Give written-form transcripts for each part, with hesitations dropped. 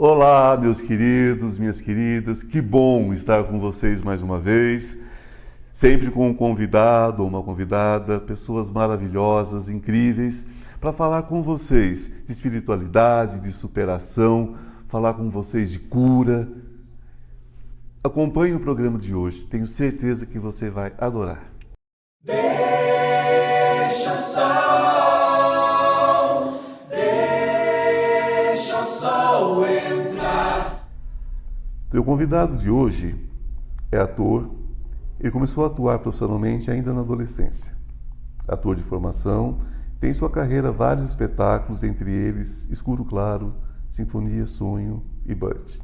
Olá, meus queridos, minhas queridas, que bom estar com vocês mais uma vez, sempre com um convidado ou uma convidada, pessoas maravilhosas, incríveis, para falar com vocês de espiritualidade, de superação, falar com vocês de cura. Acompanhe o programa de hoje, tenho certeza que você vai adorar. Deixa o sol entrar. O convidado de hoje é ator. Ele começou a atuar profissionalmente ainda na adolescência. Ator de formação, tem em sua carreira vários espetáculos, entre eles Escuro Claro, Sinfonia, Sonho e Burt.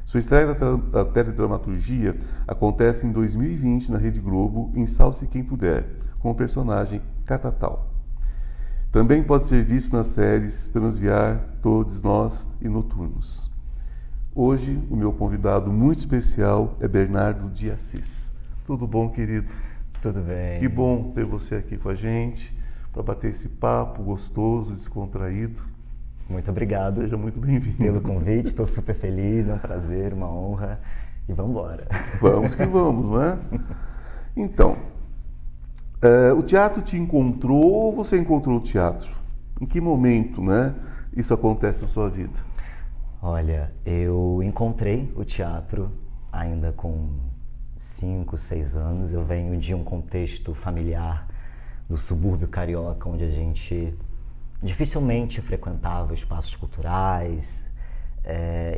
Sua estreia da teledramaturgia acontece em 2020 na Rede Globo, em Salve Quem Puder, com o personagem Catatal. Também pode ser visto nas séries Transviar, Todos Nós e Noturnos. Hoje, o meu convidado muito especial é Bernardo de Assis. Tudo bom, querido? Tudo bem. Que bom ter você aqui com a gente, para bater esse papo gostoso, descontraído. Muito obrigado. Seja muito bem-vindo. Pelo convite, estou super feliz, é um prazer, uma honra. E vamos embora. Vamos que vamos, não é? Então, o teatro te encontrou ou você encontrou o teatro? Em que momento, né, isso acontece na sua vida? Olha, eu encontrei o teatro ainda com 5, 6 anos. Eu venho de um contexto familiar do subúrbio carioca, onde a gente dificilmente frequentava espaços culturais.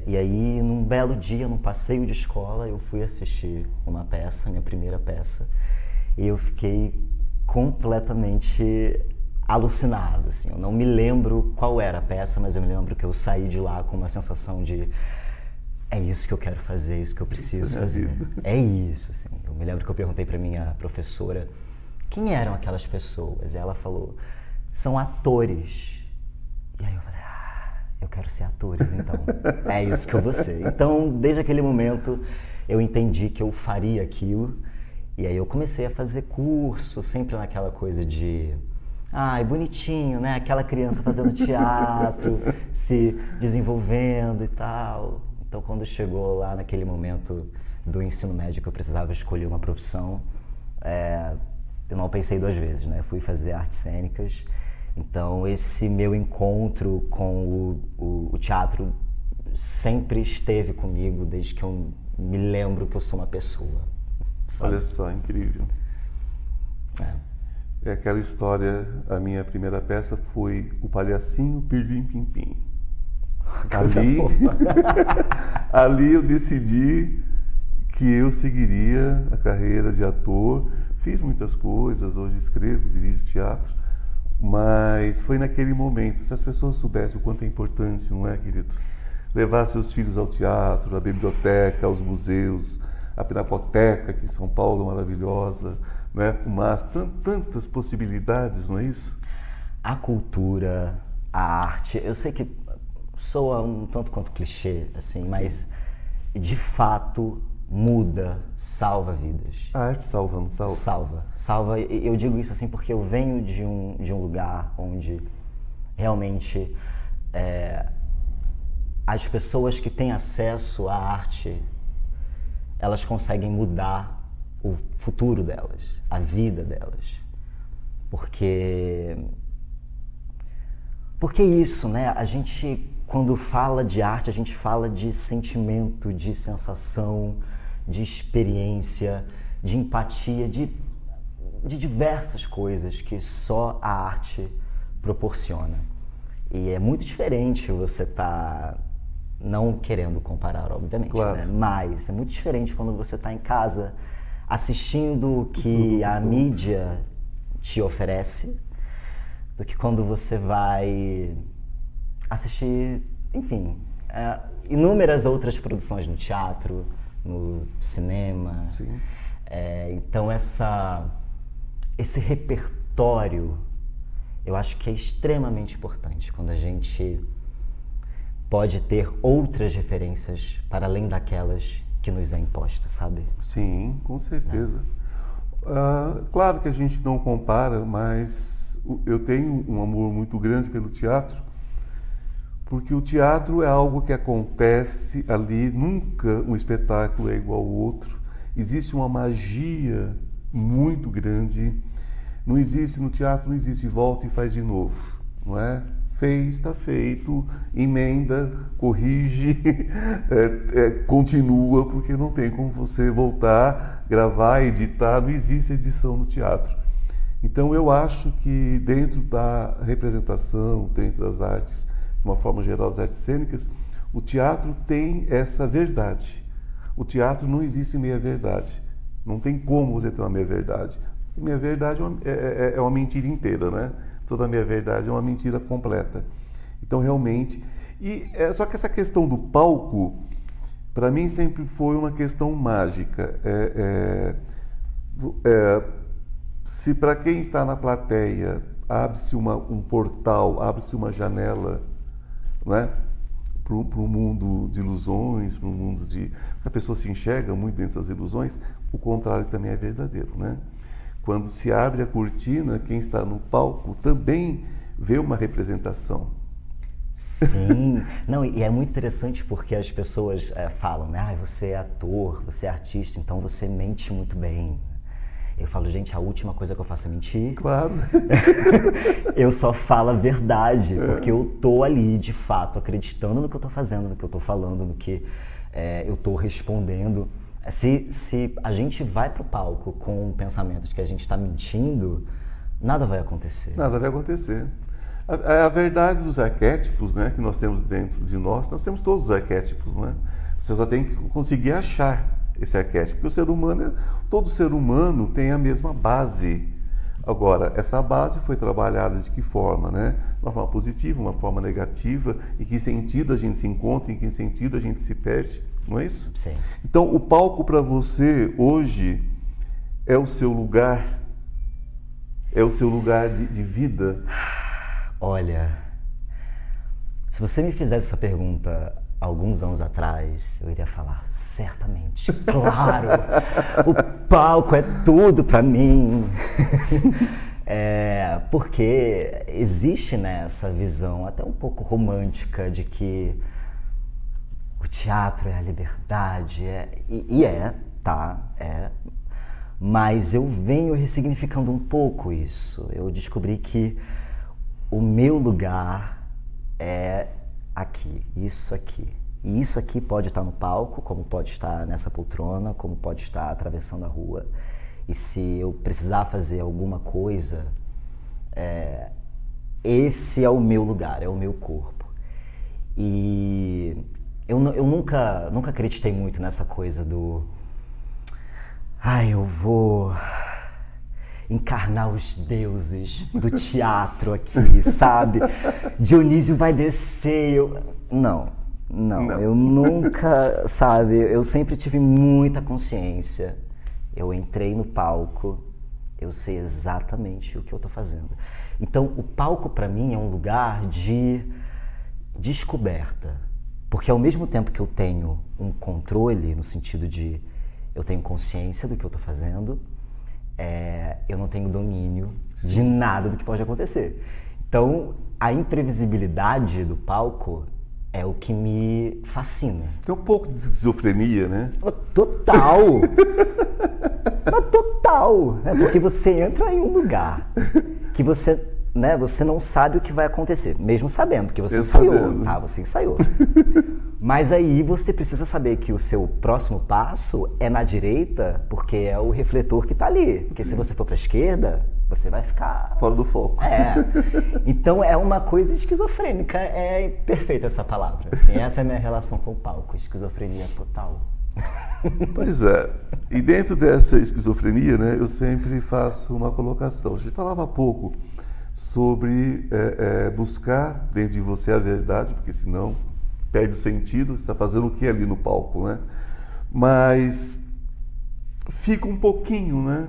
E aí, num belo dia, num passeio de escola, eu fui assistir uma peça, minha primeira peça, e eu fiquei completamente alucinado, assim. Eu não me lembro qual era a peça, mas eu me lembro que eu saí de lá com uma sensação de é isso que eu quero fazer, é isso que eu preciso fazer. É isso, assim. Eu me lembro que eu perguntei para minha professora quem eram aquelas pessoas. E ela falou, são atores. E aí eu falei, eu quero ser atores, então. É isso que eu vou ser. Então, desde aquele momento, eu entendi que eu faria aquilo. E aí eu comecei a fazer curso, sempre naquela coisa de é bonitinho, né? Aquela criança fazendo teatro, se desenvolvendo e tal. Então, quando chegou lá naquele momento do ensino médio que eu precisava escolher uma profissão, eu não pensei duas vezes, né? Eu fui fazer artes cênicas. Então, esse meu encontro com o teatro sempre esteve comigo desde que eu me lembro que eu sou uma pessoa. Sabe? Olha só, incrível. É aquela história, a minha primeira peça foi O Palhacinho Pirlim Pim Pim. Ali eu decidi que eu seguiria a carreira de ator. Fiz muitas coisas, hoje escrevo, dirijo teatro, mas foi naquele momento. Se as pessoas soubessem o quanto é importante, não é, querido? Levar seus filhos ao teatro, à biblioteca, aos museus, a Pinacoteca, aqui em São Paulo, maravilhosa, né? O MASP, tantas possibilidades, não é isso? A cultura, a arte, eu sei que soa um tanto quanto clichê, assim, mas de fato muda, salva vidas. A arte salva, não salva? Salva. Eu digo isso assim porque eu venho de um lugar onde realmente as pessoas que têm acesso à arte, elas conseguem mudar o futuro delas, a vida delas. Porque isso, né? A gente, quando fala de arte, a gente fala de sentimento, de sensação, de experiência, de empatia, de diversas coisas que só a arte proporciona. E é muito diferente você estar, não querendo comparar, obviamente, claro, né? Mas é muito diferente quando você está em casa assistindo o que a mídia te oferece, do que quando você vai assistir, enfim, inúmeras outras produções no teatro, no cinema. Sim. Então esse repertório, eu acho que é extremamente importante quando a gente pode ter outras referências para além daquelas que nos é imposta, sabe? Sim, com certeza. Claro que a gente não compara, mas eu tenho um amor muito grande pelo teatro, Porque o teatro é algo que acontece ali, nunca um espetáculo é igual ao outro. Existe uma magia muito grande. Não existe no teatro, não existe volta e faz de novo, não é? Fez, está feito, emenda, corrige, continua, porque não tem como você voltar, gravar, editar, não existe edição no teatro. Então eu acho que dentro da representação, dentro das artes, de uma forma geral das artes cênicas, o teatro tem essa verdade. O teatro não existe meia-verdade. Não tem como você ter uma meia-verdade. Meia-verdade é uma mentira inteira, né? Toda meia-verdade é uma mentira completa. Então, realmente... só que essa questão do palco, para mim, sempre foi uma questão mágica. Se para quem está na plateia abre-se um portal, abre-se uma janela, não é? Para um mundo de ilusões, para um mundo de... A pessoa se enxerga muito dentro dessas ilusões, o contrário também é verdadeiro, né? Quando se abre a cortina, quem está no palco também vê uma representação. Sim, não, e é muito interessante porque as pessoas falam, né? Você é ator, você é artista, então você mente muito bem. Eu falo, gente, a última coisa que eu faço é mentir. Claro. Eu só falo a verdade, porque eu tô ali, de fato, acreditando no que eu tô fazendo, no que eu tô falando, no que eu tô respondendo. Se a gente vai pro palco com o pensamento de que a gente está mentindo, nada vai acontecer. Nada vai acontecer. A verdade dos arquétipos, né, que nós temos dentro de nós temos todos os arquétipos, né? Você só tem que conseguir achar esse arquétipo, porque todo ser humano tem a mesma base. Agora, essa base foi trabalhada de que forma, né? Uma forma positiva, uma forma negativa, em que sentido a gente se encontra, em que sentido a gente se perde, não é isso? Sim. Então, o palco para você hoje é o seu lugar, de vida. Olha, se você me fizesse essa pergunta alguns anos atrás, eu iria falar, certamente, claro, o palco é tudo para mim. Porque existe nessa visão até um pouco romântica de que o teatro é a liberdade, mas eu venho ressignificando um pouco isso. Eu descobri que o meu lugar é aqui, isso aqui. E isso aqui pode estar no palco, como pode estar nessa poltrona, como pode estar atravessando a rua. E se eu precisar fazer alguma coisa, esse é o meu lugar, é o meu corpo. E eu nunca acreditei muito nessa coisa do... eu vou encarnar os deuses do teatro aqui, sabe? Dionísio vai descer. Não, eu nunca, sabe? Eu sempre tive muita consciência. Eu entrei no palco, eu sei exatamente o que eu tô fazendo. Então, o palco para mim é um lugar de descoberta. Porque ao mesmo tempo que eu tenho um controle, no sentido de eu tenho consciência do que eu tô fazendo, eu não tenho domínio de nada do que pode acontecer. Então, a imprevisibilidade do palco é o que me fascina. Tem um pouco de esquizofrenia, né? Total! Total! Porque você entra em um lugar que você não sabe o que vai acontecer, mesmo sabendo, porque você ensaiou, tá? Você ensaiou. Mas aí você precisa saber que o seu próximo passo é na direita, porque é o refletor que está ali. Porque se você for para a esquerda, você vai ficar... fora do foco. Então é uma coisa esquizofrênica. É perfeita essa palavra. Assim, essa é a minha relação com o palco. Esquizofrenia total. Pois é. E dentro dessa esquizofrenia, né, eu sempre faço uma colocação. A gente falava há pouco sobre buscar dentro de você a verdade, porque senão perde o sentido, você está fazendo o que ali no palco, né? Mas fica um pouquinho, né?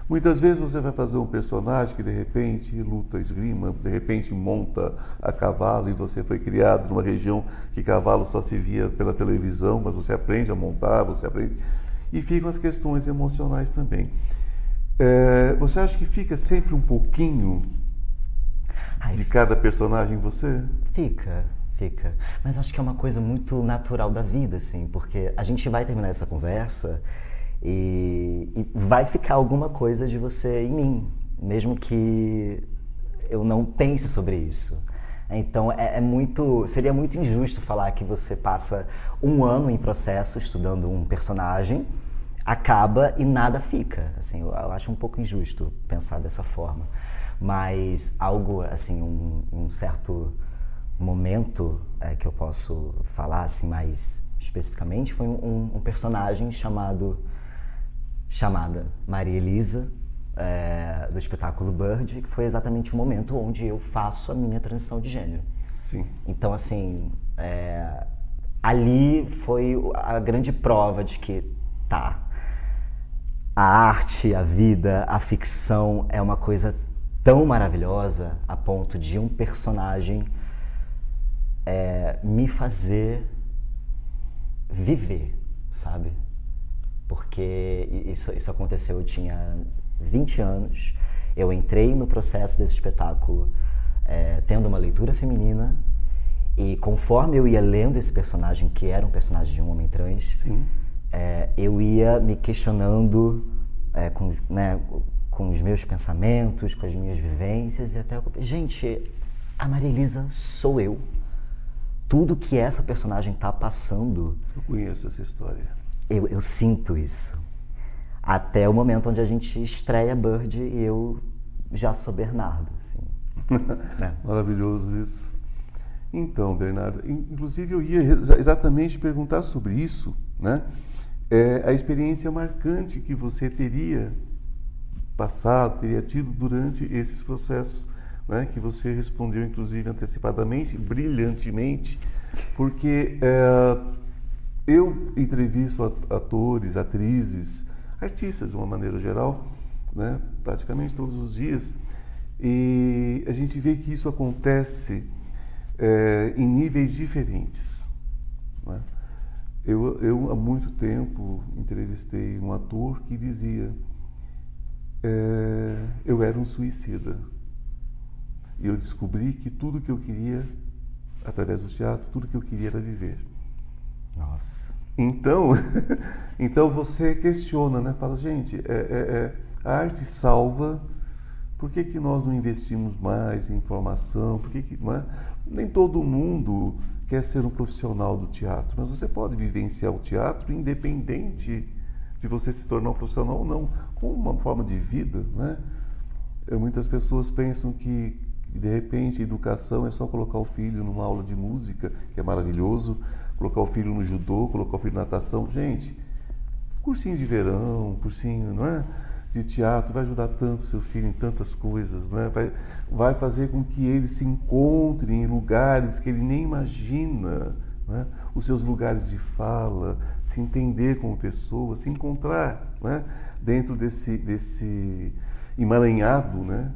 Muitas vezes você vai fazer um personagem que de repente luta esgrima, de repente monta a cavalo, e você foi criado numa região que cavalo só se via pela televisão, mas você aprende a montar, você aprende... E ficam as questões emocionais também. Você acha que fica sempre um pouquinho de cada personagem em você? Fica. Mas acho que é uma coisa muito natural da vida, assim, porque a gente vai terminar essa conversa e vai ficar alguma coisa de você em mim, mesmo que eu não pense sobre isso. Então seria muito injusto falar que você passa um ano em processo estudando um personagem, acaba e nada fica. Assim, eu acho um pouco injusto pensar dessa forma. Mas algo, assim, um certo momento que eu posso falar assim mais especificamente foi um personagem chamada Maria Elisa, do espetáculo Bird, que foi exatamente o momento onde eu faço a minha transição de gênero. Sim. Então, assim, ali foi a grande prova de que a arte, a vida, a ficção é uma coisa tão maravilhosa a ponto de um personagem me fazer viver, sabe? Porque isso aconteceu, eu tinha 20 anos, eu entrei no processo desse espetáculo tendo uma leitura feminina, e conforme eu ia lendo esse personagem, que era um personagem de um homem trans, eu ia me questionando com os meus pensamentos, com as minhas vivências, e até... Gente, a Maria Elisa sou eu. Tudo que essa personagem está passando... Eu conheço essa história. Eu sinto isso. Até o momento onde a gente estreia Bird e eu já sou Bernardo. Assim. Maravilhoso isso. Então, Bernardo, inclusive eu ia exatamente perguntar sobre isso, né? A experiência marcante que você teria passado, teria tido durante esses processos, né? Que você respondeu, inclusive, antecipadamente, brilhantemente, porque eu entrevisto atores, atrizes, artistas de uma maneira geral, né? Praticamente todos os dias, e a gente vê que isso acontece em níveis diferentes, né? Eu há muito tempo entrevistei um ator que dizia eu era um suicida, e eu descobri que tudo que eu queria, através do teatro, tudo que eu queria era viver. Nossa. Então você questiona, né? Fala, gente, a arte salva, por que nós não investimos mais em formação? Não é? Nem todo mundo quer ser um profissional do teatro, mas você pode vivenciar o teatro independente de você se tornar um profissional ou não, como uma forma de vida, né? Muitas pessoas pensam que, de repente, educação é só colocar o filho numa aula de música, que é maravilhoso, colocar o filho no judô, colocar o filho na natação. Gente, cursinho de verão, cursinho, não é? De teatro vai ajudar tanto seu filho em tantas coisas, né? Vai fazer com que ele se encontre em lugares que ele nem imagina, né? Os seus lugares de fala, se entender como pessoa, se encontrar, né? Dentro desse emaranhado, né?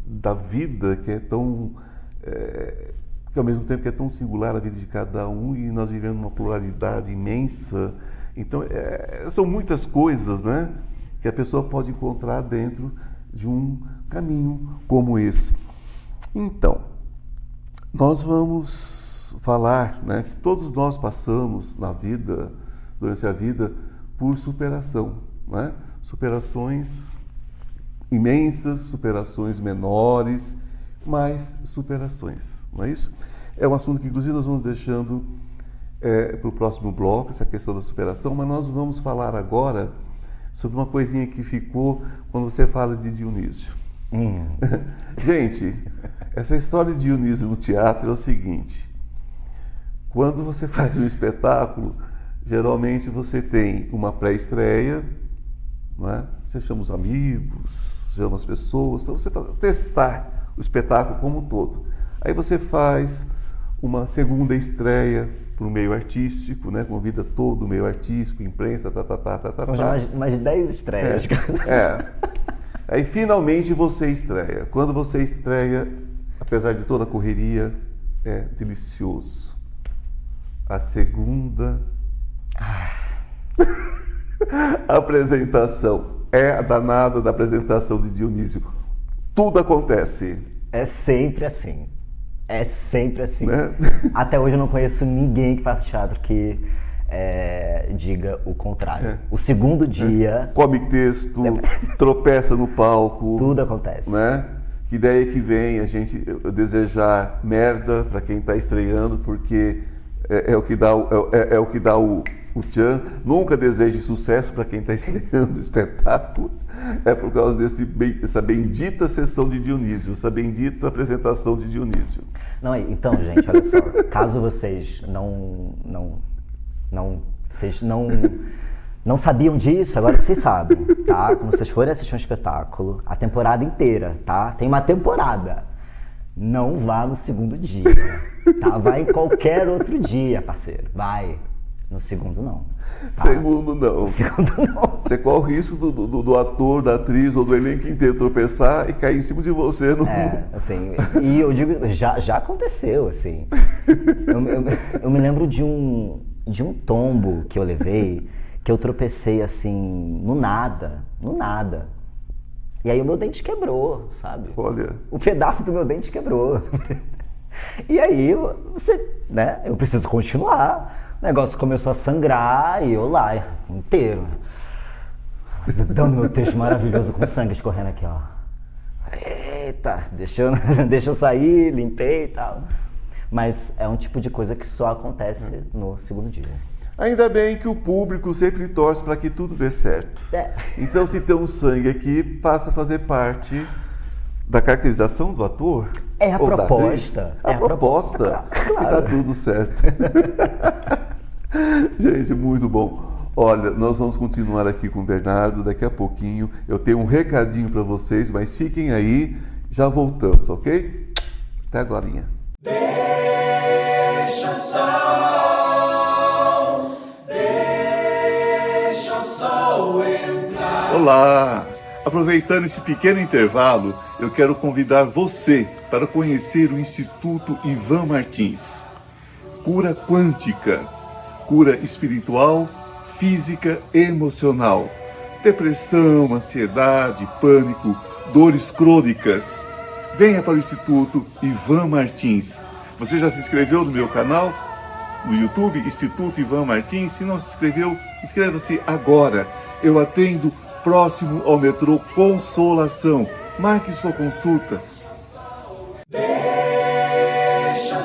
Da vida que é tão... que ao mesmo tempo que é tão singular a vida de cada um, e nós vivemos uma pluralidade imensa. Então, são muitas coisas, né? Que a pessoa pode encontrar dentro de um caminho como esse. Então, nós vamos falar, né, que todos nós passamos na vida, durante a vida, por superação, né? Superações imensas, superações menores, mas superações, não é isso? É um assunto que, inclusive, nós vamos deixando para o próximo bloco, essa questão da superação, mas nós vamos falar agora sobre uma coisinha que ficou quando você fala de Dionísio. Gente, essa história de Dionísio no teatro é o seguinte: quando você faz um espetáculo, geralmente você tem uma pré-estreia, não é? Você chama os amigos, chama as pessoas, para você testar o espetáculo como um todo. Aí você faz uma segunda estreia para o meio artístico, né? Convida todo o meio artístico, imprensa, Mais 10 estreias. Aí finalmente você estreia. Quando você estreia, apesar de toda a correria, é delicioso. A segunda apresentação é a danada da apresentação de Dionísio. Tudo acontece. É sempre assim. É sempre assim. Né? Até hoje eu não conheço ninguém que faça teatro que diga o contrário. O segundo dia... Come texto, tropeça no palco. Tudo acontece. Né? Que ideia que vem a gente desejar merda para quem está estreando, porque é o que dá o tchan. Nunca deseje sucesso para quem está estreando o espetáculo. É por causa dessa bendita sessão de Dionísio, essa bendita apresentação de Dionísio. Não, então, gente, olha só. Caso vocês vocês não sabiam disso, agora vocês sabem, tá? Quando vocês forem assistir um espetáculo, a temporada inteira, tá? Tem uma temporada. Não vá no segundo dia, tá? Vai em qualquer outro dia, parceiro. Vai. No segundo, não. Tá? Segundo, não. Segundo, não. Você corre o risco do ator, da atriz ou do elenco inteiro tropeçar e cair em cima de você. No... assim, e eu digo, já aconteceu, assim. Eu me lembro de um tombo que eu levei, que eu tropecei, assim, no nada. E aí o meu dente quebrou, sabe? Olha. O pedaço do meu dente quebrou. E aí, eu preciso continuar. O negócio começou a sangrar e eu lá, inteiro. Dando meu texto maravilhoso com sangue escorrendo aqui, ó. Eita, deixa eu sair, limpei e tal. Mas é um tipo de coisa que só acontece no segundo dia. Ainda bem que o público sempre torce para que tudo dê certo. Então, se tem um sangue aqui, passa a fazer parte da caracterização do ator. É a proposta. A proposta. Claro. E tá tudo certo. Gente, muito bom. Olha, nós vamos continuar aqui com o Bernardo daqui a pouquinho. Eu tenho um recadinho para vocês, mas fiquem aí, já voltamos, ok? Até agorinha. Deixa o sol entrar. Olá! Aproveitando esse pequeno intervalo, eu quero convidar você para conhecer o Instituto Ivan Martins. Cura quântica, cura espiritual, física e emocional. Depressão, ansiedade, pânico, dores crônicas. Venha para o Instituto Ivan Martins. Você já se inscreveu no meu canal? No YouTube, Instituto Ivan Martins? Se não se inscreveu, inscreva-se agora. Eu atendo próximo ao metrô Consolação. Marque sua consulta. Deixa o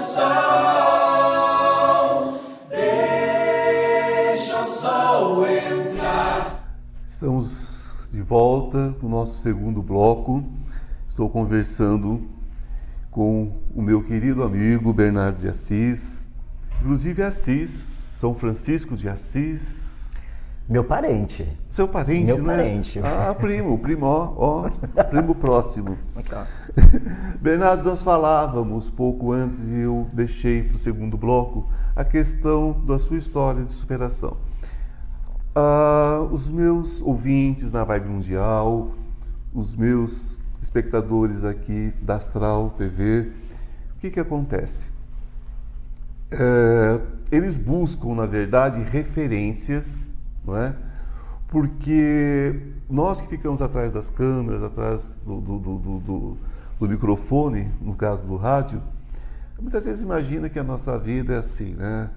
sol entrar. Estamos de volta no nosso segundo bloco. Estou conversando com o meu querido amigo Bernardo de Assis. Inclusive Assis, São Francisco de Assis. Meu parente. Seu parente, Meu né? parente. Ah, primo primo próximo. Bernardo, nós falávamos pouco antes e eu deixei para o segundo bloco a questão da sua história de superação. Os meus ouvintes na Vibe Mundial, os meus espectadores aqui da Astral TV, o que acontece? Eles buscam, na verdade, referências, não é? Porque nós que ficamos atrás das câmeras, atrás do microfone, no caso do rádio, muitas vezes imagina que a nossa vida é assim, né?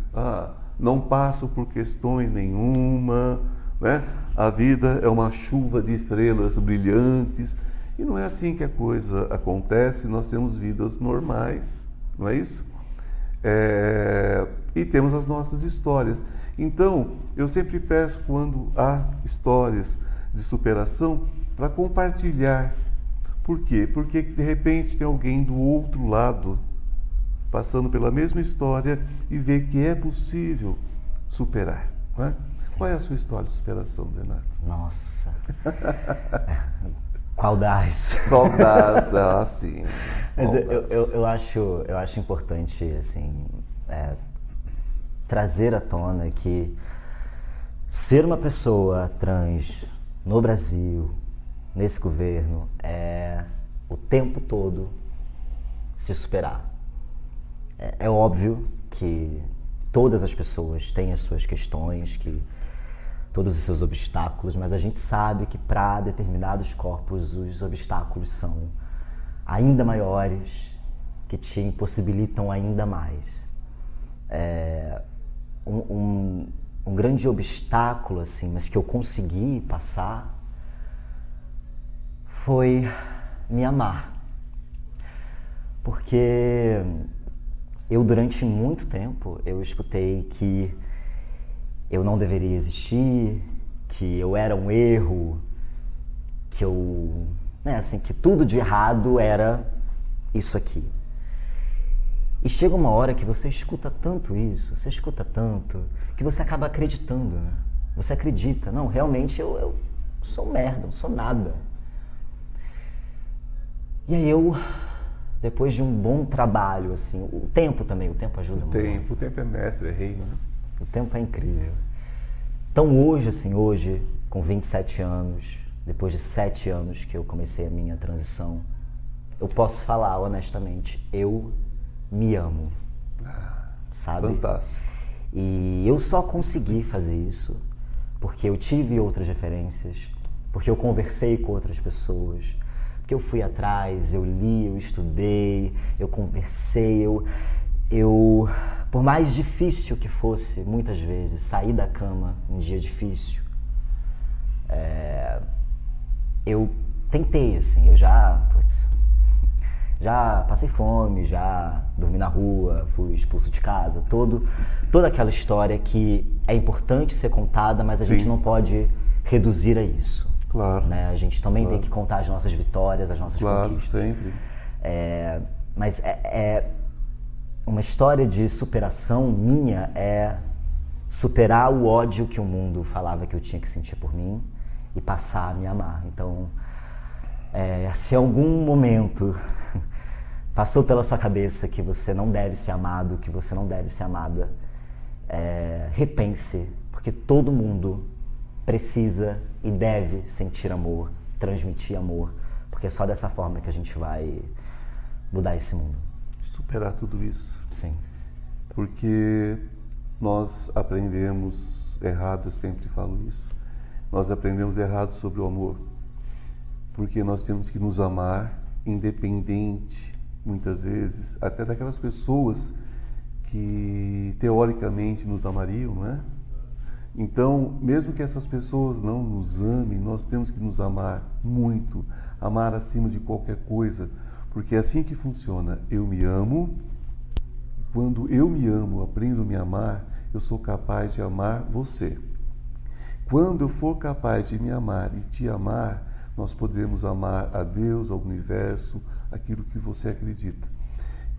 Não passo por questões nenhuma, né? A vida é uma chuva de estrelas brilhantes, e não é assim que a coisa acontece. Nós temos vidas normais, não é isso? E temos as nossas histórias. Então, eu sempre peço, quando há histórias de superação, para compartilhar. Por quê? Porque de repente tem alguém do outro lado passando pela mesma história e vê que é possível superar, não é? Qual é a sua história de superação, Bernardo? Nossa. Qual das? Qual das? Sim. Mas eu acho importante, assim, trazer à tona que ser uma pessoa trans no Brasil, nesse governo, é o tempo todo se superar. É óbvio que todas as pessoas têm as suas questões, que todos os seus obstáculos, mas a gente sabe que para determinados corpos os obstáculos são ainda maiores que te impossibilitam ainda mais. Um grande obstáculo, assim, mas que eu consegui passar, foi me amar. Porque eu, durante muito tempo, eu escutei que eu não deveria existir, que eu era um erro, que que tudo de errado era isso aqui. E chega uma hora que você escuta tanto isso, você escuta tanto, que você acaba acreditando, né? Você acredita, não, realmente eu sou merda, não sou nada. E aí depois de um bom trabalho, assim, o tempo ajuda muito. O tempo é mestre, é rei, né? O tempo é incrível. Então hoje, com 27 anos, depois de 7 anos que eu comecei a minha transição, eu posso falar honestamente, eu me amo, sabe? Fantástico. E eu só consegui fazer isso porque eu tive outras referências, porque eu conversei com outras pessoas, porque eu fui atrás, eu li, eu estudei, eu conversei, eu por mais difícil que fosse, muitas vezes, sair da cama um dia difícil, eu tentei, assim, eu já passei fome, já dormi na rua, fui expulso de casa, toda aquela história que é importante ser contada, mas a gente não pode reduzir a isso. Claro. Né? A gente também tem que contar as nossas vitórias, as nossas conquistas. Claro, sempre. Mas uma história de superação minha é superar o ódio que o mundo falava que eu tinha que sentir por mim e passar a me amar. Então, se em algum momento passou pela sua cabeça que você não deve ser amado, que você não deve ser amada, repense, porque todo mundo precisa e deve sentir amor, transmitir amor, porque é só dessa forma que a gente vai mudar esse mundo. Superar tudo isso. Sim. Porque nós aprendemos errado, eu sempre falo isso, nós aprendemos errado sobre o amor, porque nós temos que nos amar independente, muitas vezes, até daquelas pessoas que teoricamente nos amariam, não é? Então, mesmo que essas pessoas não nos amem, nós temos que nos amar muito, amar acima de qualquer coisa, porque é assim que funciona. Eu me amo, quando eu me amo, aprendo a me amar, eu sou capaz de amar você. Quando eu for capaz de me amar e te amar, nós podemos amar a Deus, ao universo, aquilo que você acredita.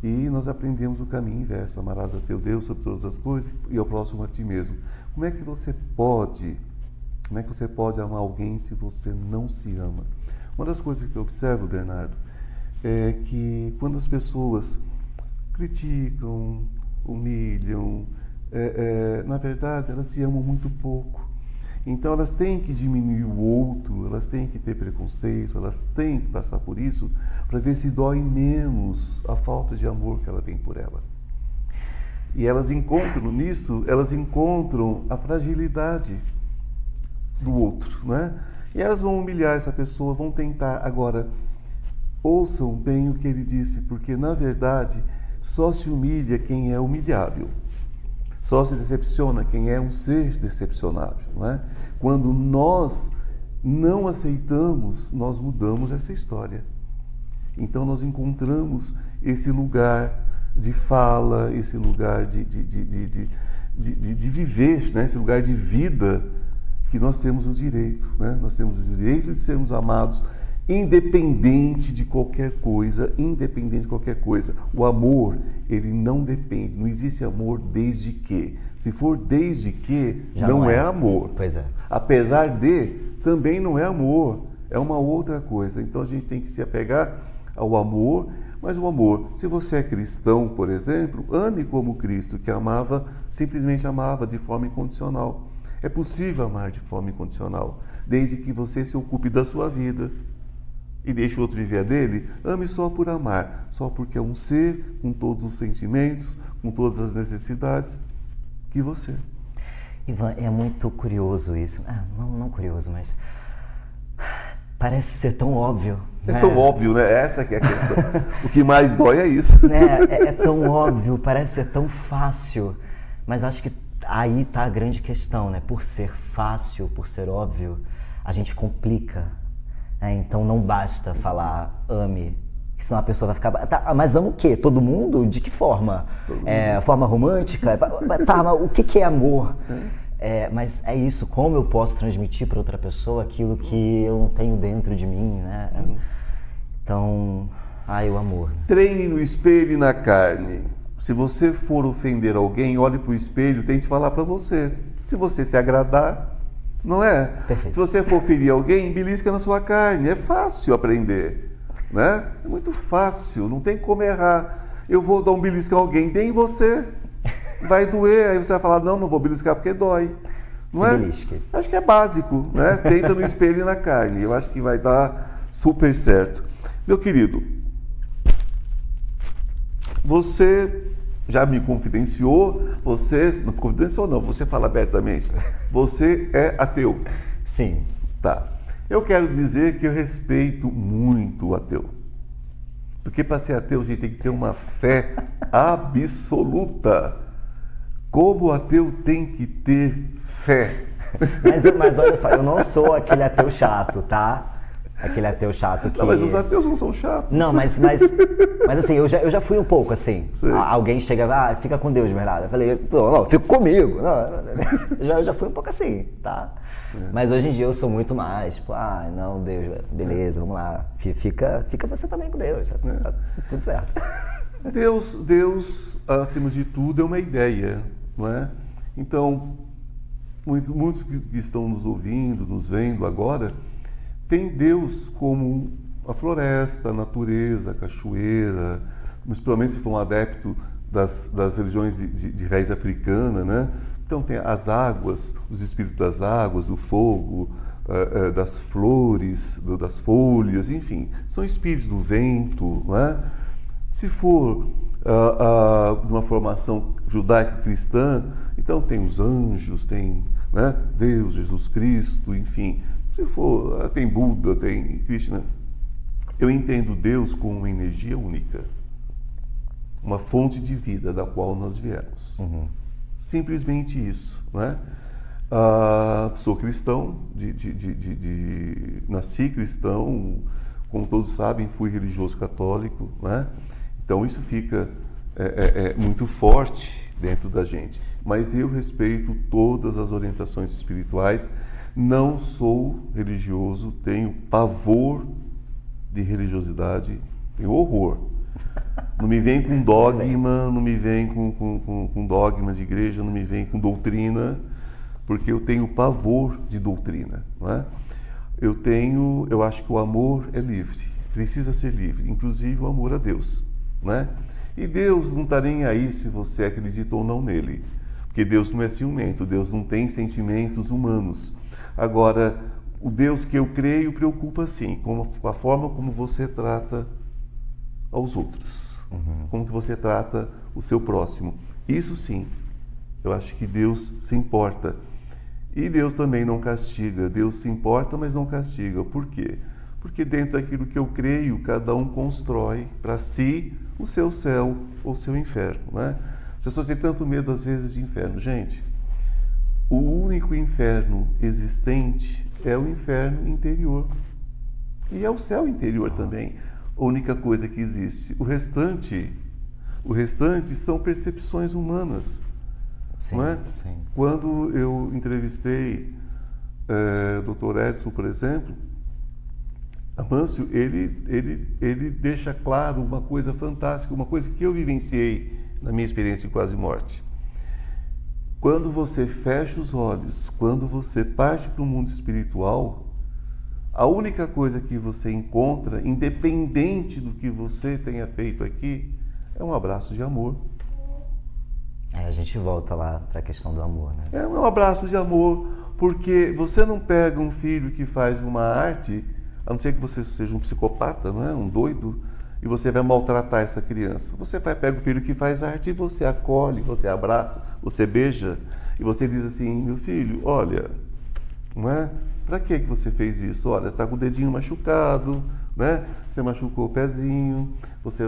E nós aprendemos o caminho inverso, amarás a teu Deus sobre todas as coisas e ao próximo a ti mesmo. Como é que você pode amar alguém se você não se ama? Uma das coisas que eu observo, Bernardo, é que quando as pessoas criticam, humilham, na verdade elas se amam muito pouco. Então elas têm que diminuir o outro, elas têm que ter preconceito, elas têm que passar por isso para ver se dói menos a falta de amor que ela tem por ela. E elas encontram a fragilidade do outro, né? E elas vão humilhar essa pessoa, vão tentar. Agora, ouçam bem o que ele disse, porque na verdade só se humilha quem é humilhável. Só se decepciona quem é um ser decepcionável, não é? Quando nós não aceitamos, nós mudamos essa história. Então nós encontramos esse lugar de fala, esse lugar de viver, né? Esse lugar de vida que nós temos os direitos, né? Nós temos o direito de sermos amados, independente de qualquer coisa, O amor, ele não depende, não existe amor desde que. Se for desde que, Já não é amor. Pois é. Apesar de, também não é amor, é uma outra coisa. Então a gente tem que se apegar ao amor, mas o amor, se você é cristão, por exemplo, ame como Cristo, que simplesmente amava de forma incondicional. É possível amar de forma incondicional, desde que você se ocupe da sua vida e deixe o outro viver a dele. Ame só por amar, só porque é um ser com todos os sentimentos, com todas as necessidades que você. Ivan, é muito curioso isso. Não curioso, mas Parece ser tão óbvio. É tão óbvio, né? Essa que é a questão. O que mais dói é isso. Né? É tão óbvio, parece ser tão fácil. Mas acho que aí está a grande questão, né? Por ser fácil, por ser óbvio, a gente complica. Né? Então não basta falar ame, senão a pessoa vai ficar... Tá, mas ama o quê? Todo mundo? De que forma? Forma romântica? Tá, mas o que é amor? Mas é isso, como eu posso transmitir para outra pessoa aquilo que eu não tenho dentro de mim, né? Então, o amor. Treine no espelho e na carne. Se você for ofender alguém, olhe para o espelho, tente falar para você. Se você se agradar, não é? Perfeito. Se você for ferir alguém, belisca na sua carne. É fácil aprender, né? É muito fácil, não tem como errar. Eu vou dar um belisco a alguém, dê em você. Vai doer, aí você vai falar, não vou beliscar porque dói. Não é? Belisque. Acho que é básico, né? Tenta no espelho e na carne. Eu acho que vai dar super certo. Meu querido, você já me confidenciou, não confidenciou não, você fala abertamente, você é ateu. Sim. Tá. Eu quero dizer que eu respeito muito o ateu. Porque para ser ateu a gente tem que ter uma fé absoluta. Como o ateu tem que ter fé. Mas olha só, eu não sou aquele ateu chato, tá? Aquele ateu chato que... Não, mas os ateus não são chatos. Não, mas assim, eu já fui um pouco assim. Alguém chega, fica com Deus, Bernardo. Eu falei, não, fica comigo. Não, eu já fui um pouco assim, tá? Mas hoje em dia eu sou muito mais, tipo, não, Deus, beleza, vamos lá. Fica você também com Deus, tá tudo certo. Deus, acima de tudo, é uma ideia, não é? Então, muitos que estão nos ouvindo, nos vendo agora, tem Deus como a floresta, a natureza, a cachoeira, principalmente se for um adepto das religiões de raiz africana, né? Então tem as águas, os espíritos das águas, do fogo, das flores, das folhas, enfim, são espíritos do vento, não é? Se for de uma formação judaico-cristã, então tem os anjos, tem, né, Deus, Jesus Cristo, enfim. Se for, tem Buda, tem Krishna. Eu entendo Deus como uma energia única, uma fonte de vida da qual nós viemos. Simplesmente isso, né? Sou cristão, nasci cristão, como todos sabem, fui religioso católico, né? Então isso fica muito forte dentro da gente. Mas eu respeito todas as orientações espirituais. Não sou religioso, tenho pavor de religiosidade, tenho horror. Não me vem com dogma, não me vem com dogma de igreja, não me vem com doutrina, porque eu tenho pavor de doutrina, não é? Eu acho que o amor é livre, precisa ser livre, inclusive o amor a Deus, né? E Deus não está nem aí se você acredita ou não nele, porque Deus não é ciumento, Deus não tem sentimentos humanos. Agora, o Deus que eu creio preocupa sim, com a forma como você trata aos outros, como que você trata o seu próximo. Isso sim, eu acho que Deus se importa. E Deus também não castiga. Deus se importa, mas não castiga. Por quê? Porque dentro daquilo que eu creio, cada um constrói para si o seu céu ou o seu inferno, né? As pessoas têm tanto medo às vezes de inferno. Gente, o único inferno existente é o inferno interior. E é o céu interior também. A única coisa que existe. O restante são percepções humanas. Sim, não é? Sim. Quando eu entrevistei o Dr. Edson, por exemplo, Amâncio, ele deixa claro uma coisa fantástica, uma coisa que eu vivenciei na minha experiência de quase morte. Quando você fecha os olhos, quando você parte para o mundo espiritual, a única coisa que você encontra, independente do que você tenha feito aqui, é um abraço de amor. A gente volta lá para a questão do amor, né? É um abraço de amor, porque você não pega um filho que faz uma arte, a não ser que você seja um psicopata, não é? Um doido, e você vai maltratar essa criança. Você pega o filho que faz arte e você acolhe, você abraça, você beija, e você diz assim, meu filho, olha, não é? Para que você fez isso? Olha, está com o dedinho machucado, né? Você machucou o pezinho, você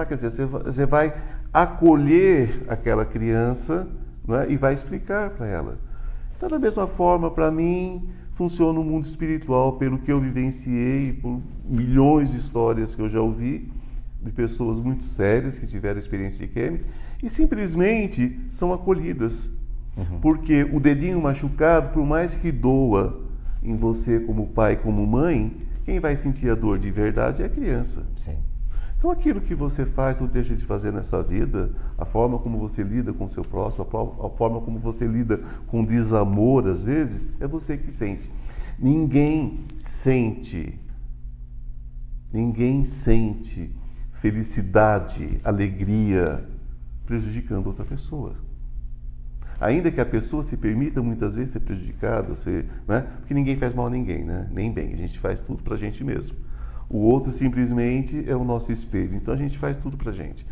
quer dizer, você vai acolher aquela criança, né? E vai explicar para ela. Então, da mesma forma, para mim, funciona o mundo espiritual, pelo que eu vivenciei, por milhões de histórias que eu já ouvi, de pessoas muito sérias que tiveram experiência de química, e simplesmente são acolhidas. Porque o dedinho machucado, por mais que doa em você como pai, como mãe, quem vai sentir a dor de verdade é a criança. Sim. Então aquilo que você faz ou deixa de fazer nessa vida, a forma como você lida com o seu próximo, a forma como você lida com desamor, às vezes, é você que sente. Ninguém sente felicidade, alegria, prejudicando outra pessoa. Ainda que a pessoa se permita muitas vezes ser prejudicada, né? Porque ninguém faz mal a ninguém, né? Nem bem, a gente faz tudo pra gente mesmo. O outro simplesmente é o nosso espelho, então a gente faz tudo pra gente.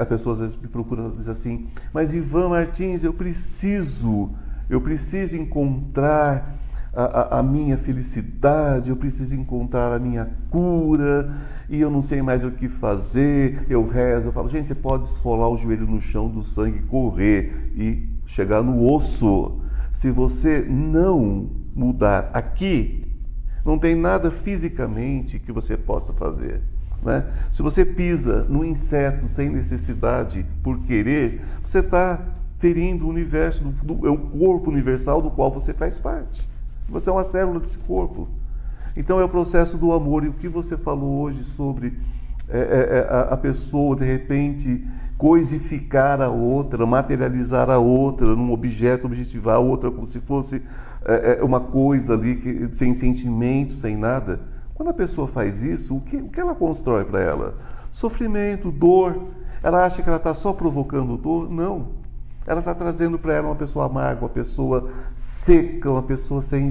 A pessoa às vezes me procura e diz assim, mas Ivan Martins, eu preciso encontrar a minha felicidade, eu preciso encontrar a minha cura, e eu não sei mais o que fazer, eu rezo, eu falo, gente, você pode esfolar o joelho no chão do sangue, correr e chegar no osso. Se você não mudar aqui, não tem nada fisicamente que você possa fazer, né? Se você pisa no inseto sem necessidade, por querer, você está ferindo o universo, é o corpo universal do qual você faz parte. Você é uma célula desse corpo. Então é o processo do amor. E o que você falou hoje sobre a pessoa, de repente, coisificar a outra, materializar a outra num objeto, objetivar a outra como se fosse uma coisa ali, sem sentimento, sem nada. Quando a pessoa faz isso, o que ela constrói para ela? Sofrimento, dor. Ela acha que ela está só provocando dor? Não. Ela está trazendo para ela uma pessoa amarga, uma pessoa seca, uma pessoa sem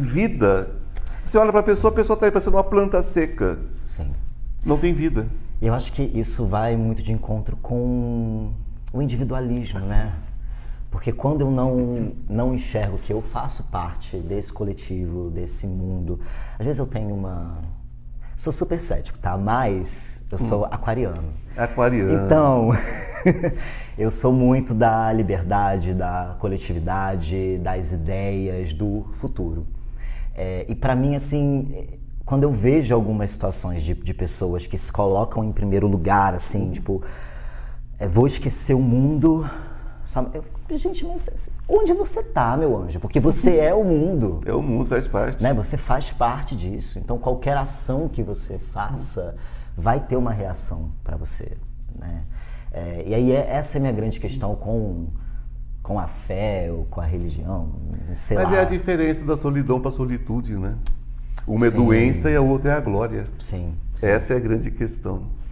vida. Você olha para a pessoa está aí parecendo uma planta seca. Sim. Não tem vida. Eu acho que isso vai muito de encontro com o individualismo, né? Porque quando eu não enxergo que eu faço parte desse coletivo, desse mundo, às vezes eu tenho sou super cético, tá? Mas eu sou aquariano. Aquariano. Então, eu sou muito da liberdade, da coletividade, das ideias, do futuro. E para mim, assim, quando eu vejo algumas situações de pessoas que se colocam em primeiro lugar, assim, tipo, vou esquecer o mundo, sabe? Gente, mas onde você tá, meu anjo? Porque você é o mundo. É o mundo, faz parte. Né? Você faz parte disso. Então, qualquer ação que você faça vai ter uma reação para você, né? E aí, essa é a minha grande questão com a fé ou com a religião, sei lá. Mas é a diferença da solidão para a solitude, né? Uma é Sim. doença e a outra é a glória. Sim. Essa é a grande questão.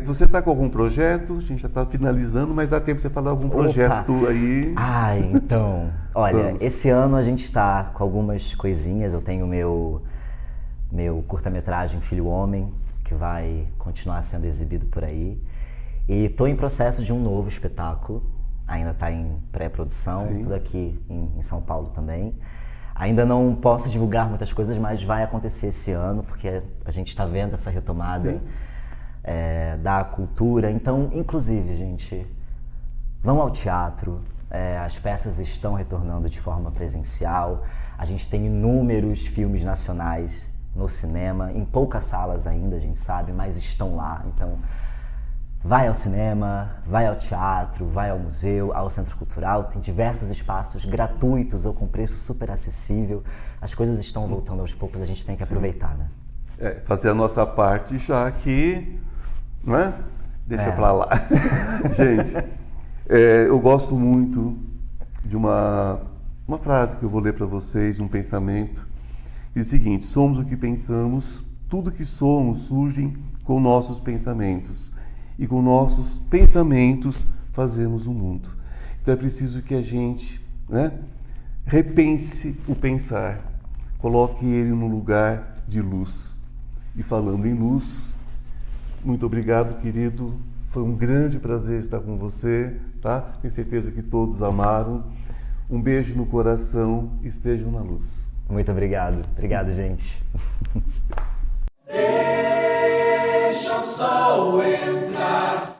Você está com algum projeto? A gente já está finalizando, mas dá tempo de você falar algum projeto aí? Então, olha, Vamos. Esse ano a gente está com algumas coisinhas. Eu tenho meu curta-metragem Filho Homem, que vai continuar sendo exibido por aí. E estou em processo de um novo espetáculo, ainda está em pré-produção, Sim. tudo aqui em São Paulo também. Ainda não posso divulgar muitas coisas, mas vai acontecer esse ano, porque a gente está vendo essa retomada da cultura. Então, inclusive, gente, vão ao teatro, as peças estão retornando de forma presencial, a gente tem inúmeros filmes nacionais no cinema, em poucas salas ainda, a gente sabe, mas estão lá. Então, vai ao cinema, vai ao teatro, vai ao museu, ao centro cultural, tem diversos espaços gratuitos ou com preço super acessível. As coisas estão voltando aos poucos, a gente tem que aproveitar, né? Fazer a nossa parte já que, não é? Deixa pra lá. Gente, eu gosto muito de uma frase que eu vou ler para vocês, um pensamento. Diz o seguinte: somos o que pensamos, tudo que somos surge com nossos pensamentos. E com nossos pensamentos fazemos o mundo. Então é preciso que a gente, né, repense o pensar, coloque ele no lugar de luz. E falando em luz, muito obrigado, querido. Foi um grande prazer estar com você, tá? Tenho certeza que todos amaram. Um beijo no coração, estejam na luz. Muito obrigado. Obrigado, gente. Deixa o sol entrar.